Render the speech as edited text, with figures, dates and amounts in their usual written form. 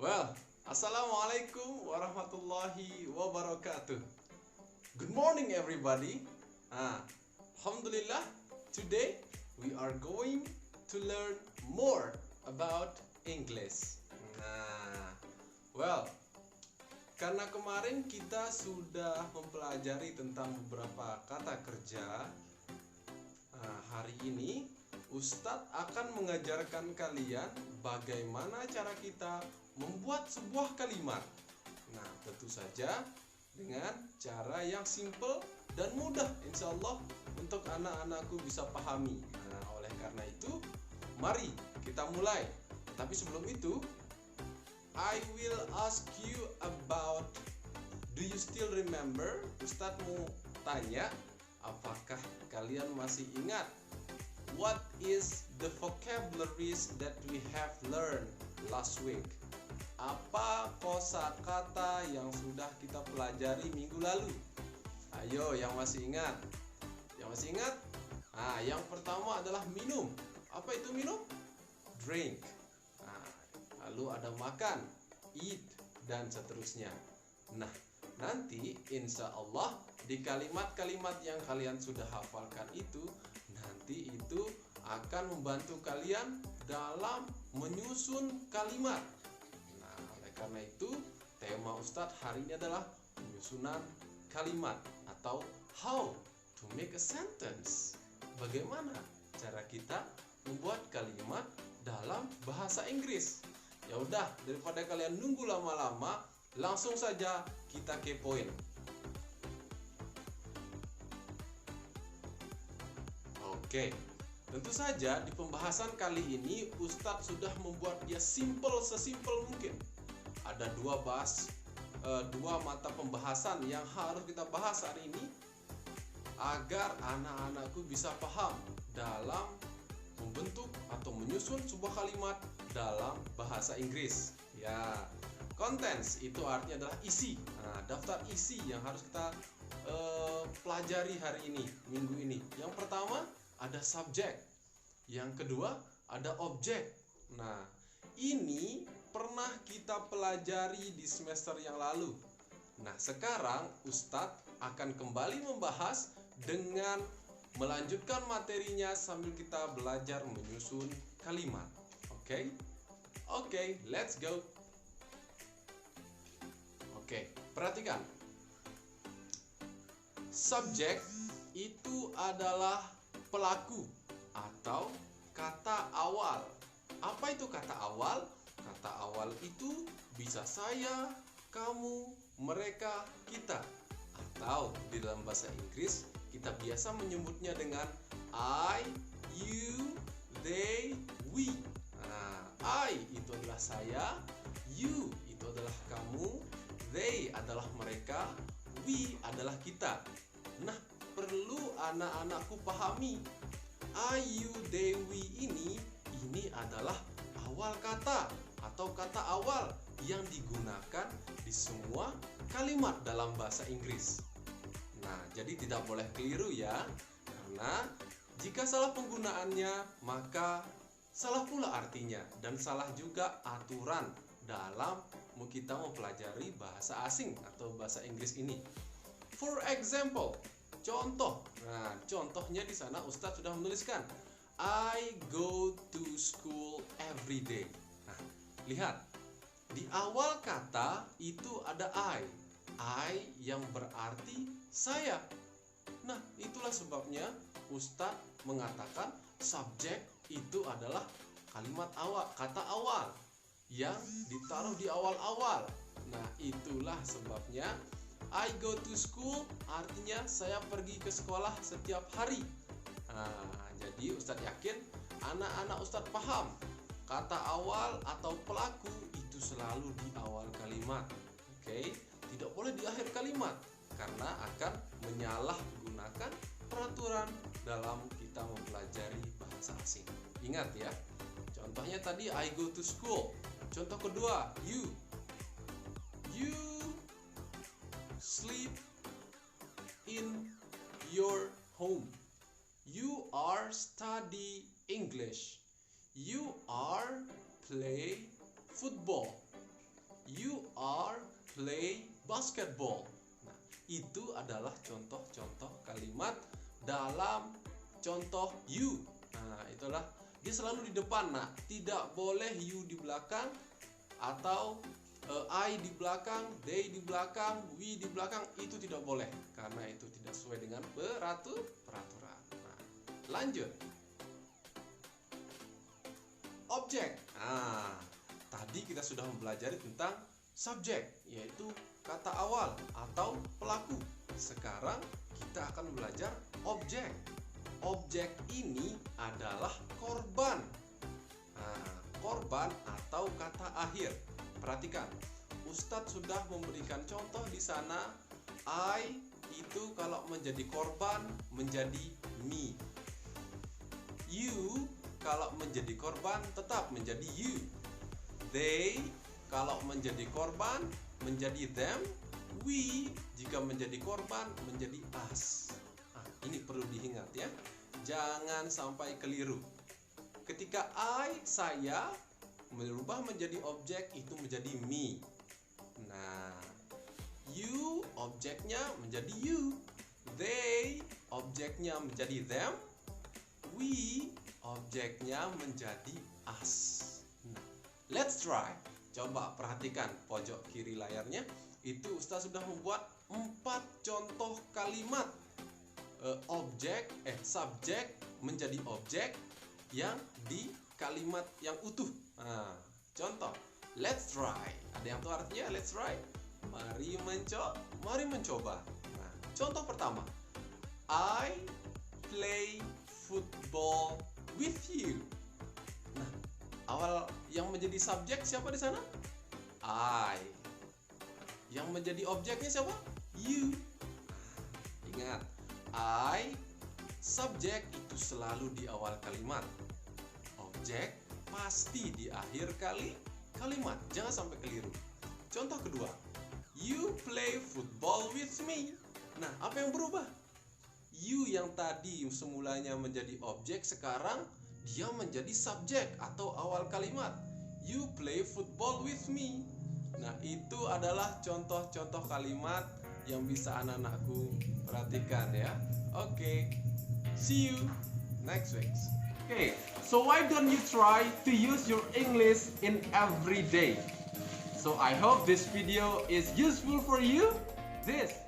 Well, Assalamualaikum warahmatullahi wabarakatuh. Good morning everybody. Alhamdulillah, today we are going to learn more about English. Nah, well, karena kemarin kita sudah mempelajari tentang beberapa kata kerja, hari ini Ustadz akan mengajarkan kalian bagaimana cara kita membuat sebuah kalimat. Nah, tentu saja dengan cara yang simple dan mudah, insya Allah untuk anak-anakku bisa pahami. Nah, oleh karena itu, mari kita mulai. Tapi sebelum itu, I will ask you about, do you still remember? Ustadz mau tanya, apakah kalian masih ingat what is the vocabularies that we have learned last week? Apa kosakata yang sudah kita pelajari minggu lalu? Ayo, yang masih ingat? Yang masih ingat? Yang pertama adalah minum. Apa itu minum? Drink. Lalu ada makan, eat, dan seterusnya. Nah, nanti insya Allah di kalimat-kalimat yang kalian sudah hafalkan itu, nanti itu akan membantu kalian dalam menyusun kalimat. Nah, oleh karena itu tema Ustadz hari ini adalah penyusunan kalimat atau how to make a sentence. Bagaimana cara kita membuat kalimat dalam bahasa Inggris? Ya udah, daripada kalian nunggu lama-lama, langsung saja kita kepoin. Oke, tentu saja di pembahasan kali ini Ustadz sudah membuat dia sesimpel mungkin. Ada dua mata pembahasan yang harus kita bahas hari ini agar anak-anakku bisa paham dalam membentuk atau menyusun sebuah kalimat dalam bahasa Inggris. Ya, contents itu artinya adalah isi. Daftar isi yang harus kita pelajari hari ini, minggu ini. Yang pertama ada subjek, yang kedua ada objek. Nah, ini pernah kita pelajari di semester yang lalu. Nah, sekarang Ustadz akan kembali membahas dengan melanjutkan materinya sambil kita belajar menyusun kalimat. Oke, let's go. Oke, perhatikan. Subjek itu adalah pelaku atau kata awal. Apa itu kata awal? Kata awal itu bisa saya, kamu, mereka, kita. Atau di dalam bahasa Inggris kita biasa menyebutnya dengan I, you, they, we. I itu adalah saya, you itu adalah kamu, they adalah mereka, we adalah kita. Nah, perlu anak-anakku pahami, I, you, they, we ini adalah awal kata atau kata awal yang digunakan di semua kalimat dalam bahasa Inggris. Nah, jadi tidak boleh keliru ya, karena jika salah penggunaannya maka salah pula artinya dan salah juga aturan dalam kita mempelajari bahasa asing atau bahasa Inggris ini. For example, contoh. Nah, contohnya di sana Ustadz sudah menuliskan I go to school every day. Nah, lihat. Di awal kata itu ada I yang berarti saya. Nah, itulah sebabnya Ustadz mengatakan subjek itu adalah kalimat awal, kata awal yang ditaruh di awal-awal. Nah, itulah sebabnya I go to school artinya saya pergi ke sekolah setiap hari. Jadi Ustadz yakin anak-anak Ustadz paham kata awal atau pelaku itu selalu di awal kalimat. Tidak boleh di akhir kalimat karena akan menyalahgunakan peraturan dalam kita mempelajari bahasa asing. Ingat ya. Contohnya tadi I go to school. Contoh kedua, you sleep in your home. You are study English. You are play football. You are play basketball. Nah, itu adalah contoh-contoh kalimat dalam contoh you. Nah, itulah dia selalu di depan. Nah, tidak boleh you di belakang atau I di belakang, they di belakang, we di belakang. Itu tidak boleh karena itu tidak sesuai dengan peraturan. Nah, lanjut. Objek. Nah, tadi kita sudah mempelajari tentang subjek, yaitu kata awal atau pelaku. Sekarang kita akan belajar objek. Objek ini adalah korban. Nah, korban atau kata akhir. Perhatikan, Ustadz sudah memberikan contoh di sana. I itu kalau menjadi korban menjadi me. You kalau menjadi korban tetap menjadi you. They kalau menjadi korban menjadi them. We jika menjadi korban menjadi us. Nah, ini perlu diingat ya. Jangan sampai keliru. Ketika saya merubah menjadi objek itu menjadi me. Nah, you objeknya menjadi you. They objeknya menjadi them. We objeknya menjadi us. Nah, let's try. Coba perhatikan pojok kiri layarnya. Itu Ustaz sudah membuat 4 contoh kalimat subjek menjadi objek yang di kalimat yang utuh. Nah, contoh, let's try. Ada yang tahu artinya let's try? Mari mencoba. Nah, contoh pertama, I play football with you. Nah, awal yang menjadi subjek siapa di sana? I. Yang menjadi objeknya siapa? You. Ingat, I, subjek itu selalu di awal kalimat. Objek pasti di akhir kalimat. Jangan sampai keliru. Contoh kedua, you play football with me. Nah, apa yang berubah? You yang tadi semulanya menjadi objek, sekarang dia menjadi subjek atau awal kalimat. You play football with me. Nah, itu adalah contoh-contoh kalimat yang bisa anak-anakku perhatikan ya. Oke, see you next week. Okay, so why don't you try to use your English in every day? So I hope this video is useful for you. This